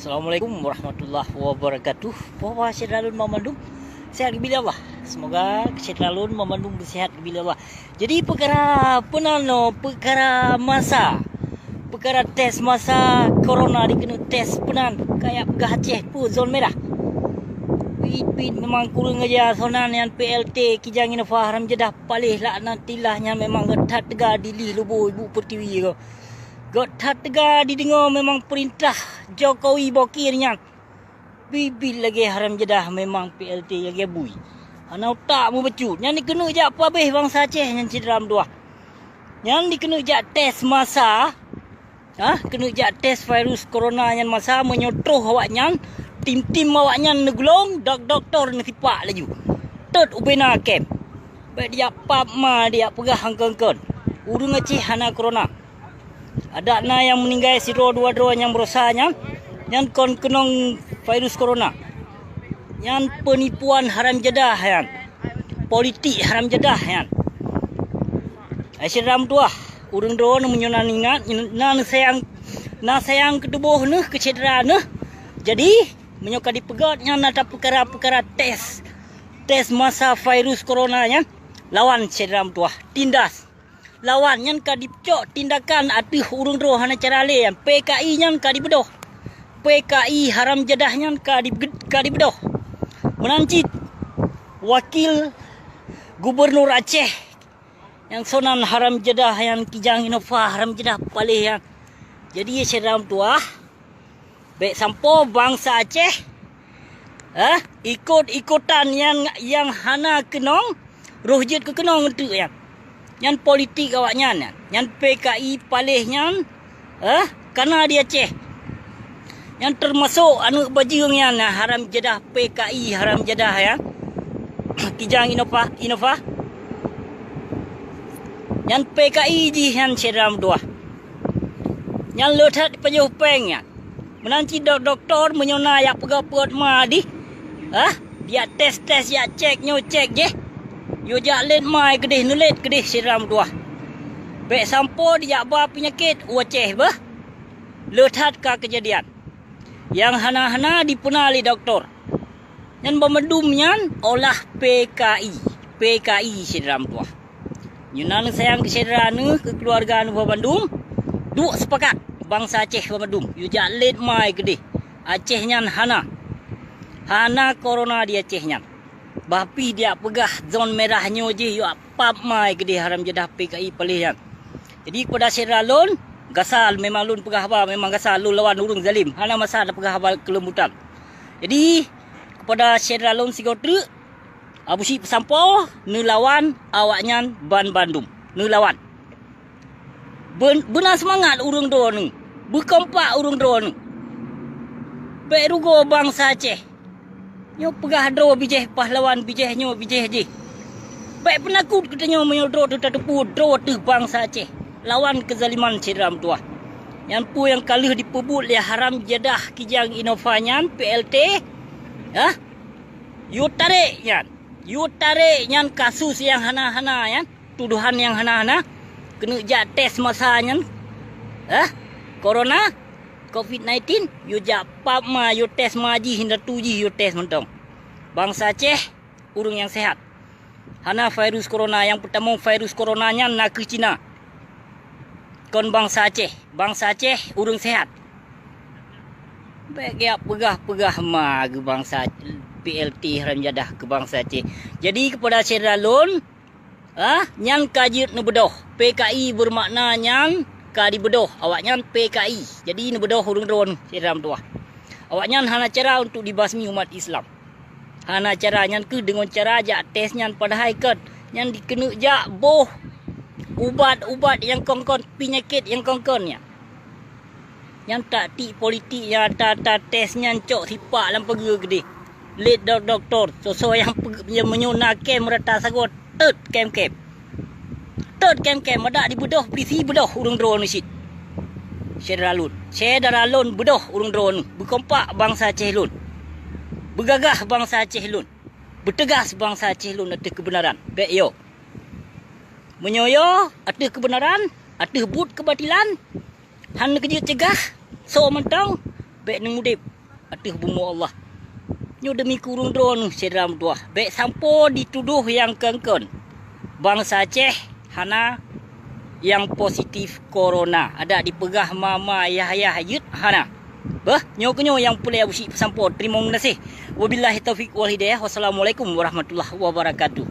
Assalamualaikum warahmatullahi wabarakatuh. Puan Syedalun Memandung sehat bila Allah. Semoga Syedalun Memandung bersihat bila Allah. Jadi perkara perkara masa, perkara tes masa corona dikena tes penan kayak pegah Aceh pun zon merah. Pit memang kurang aja sonan yang PLT Kijang Innova Haram Jedah palih laknatilahnya memang getat tega dilih lubu ibu pertiwi ko. Getat tega didengar memang perintah Jokowi bokirnya. Bibil lagi Haram Jedah memang PLT lagi bui. Ana tak mu becut. Yang dikena je apa habis bangsa Aceh yang cederam dua. Yang dikena je tes masa. Kena je tes virus corona yang masa menyotroh awaknya. Tim-tim awaknya negulong, doktor netipak laju. Tet ubena kem. Baik dia pap ma dia pegah hangkengken. Urung Aceh hana corona. Ada na yang meninggal siro dua yang berosanya. Yang kon kenong virus corona. Yang penipuan Haram Jedah yang. Politik Haram Jedah yang. Asyram tua. Urung drone menyonan ingat na sayang ketubuh ne kecedera ne. Jadi menyoka dipegatnya nada perkara-perkara tes masa virus corona nya lawan cedram tua tindas lawan yang kadipcok tindakan atuh urung roh hana cara le yang PKI nya kadibedoh PKI Haram Jedah nya kadibedoh menancit wakil gubernur Aceh yang sonan Haram Jedah yang Kijang Innova Haram Jedah palih yang jadi cedram tua baik sampo bangsa Aceh ikut-ikutan yang hana kenong roh jet ke kenong tu yang politik awaknya yang PKI palihnya karena dia Aceh yang termasuk anu bajingnya Haram Jedah PKI Haram Jedah ya Kijang Innova yang PKI ji yang cedram dua yang letak pejuh pengnya menanti doktor menyona yak pegapot ma di dia tes ya cek je yo jak let mai kedih nulet kedih siram dua bek sampo dia ba penyakit Aceh bah letat ka kejadian yang hana-hana dipenali doktor yang memedumnya olah PKI siram dua nyunan sayang kesedarane kekeluargaan Bandung duk sepakat bangsa Aceh Memandung yu jak let mai gede Aceh nyan hana corona di Aceh nyan bapi dia pegah zon merahnya je yu apap mai gede Haram Jedah PKI palihan jadi kepada Syedalun gasal memang lun pegah ba memang gasal lun lawan urung zalim hana masa ada pegah ba kelembutan jadi kepada Syedalun Sigotru Abu Syib sampo nu lawan awaknya Ban Bandung nu lawan benar semangat urung do ni berkompak urung do ni baik rugo bangsa Aceh nyo pegah do bijeh pahlawan bijeh nyo bijeh je baik penakut katanya menyodro tu tepu do tu bangsa Aceh lawan kezaliman cedram tua yang pu yang kalih dipebut le Haram Jedah Kijang Innova nyan PLT yu tarik nyan kasus yang hana-hana yan tuduhan yang hana-hana kena jak tes masanya corona COVID-19 yu jak pap ma yu tes maji hinda tuji yu tes mentong bangsa Aceh urung yang sehat hana virus corona yang pertama virus coronanya nak ke Cina kon bangsa Aceh urung sehat baik ya pegah ma ke bangsa PLT Haram Jedah ke bangsa Aceh jadi kepada Syedalun nyan kajit nebedoh PKI bermakna nyan kadi bedoh awaknya PKI jadi nebedoh urung drone siram tua awaknya hana cara untuk dibasmi umat Islam hana cara nyan ke dengan cara jak tes nyan pada haikat nyan dikena jak boh ubat yang kongkon penyakit yang kongkonnya yang tak ti politik yang tak tes nyan cok sipak dalam pergi gede let doktor so yang menyona kem merata sagot tet kem ada di bedoh polisi bedoh urung drone sit Syedalun bedoh urung drone berkompak bangsa Aceh lun bergagah bangsa Aceh lun bertegas bangsa Aceh lun atas kebenaran baik yo menyoyo atas kebenaran atas but kebatilan han kerja cegah so mentang baik nang mudip atuh bumu Allah. Nyo demi kurung drone sedram tua. Baik sampo dituduh yang kengkon. Bangsa Aceh hana yang positif corona. Ada dipegah mama ayah yut hana. Bah, nyo kenyo yang pulai usik sampo. Terima kasih. Wabillahi taufik wal hidayah. Wassalamualaikum warahmatullahi wabarakatuh.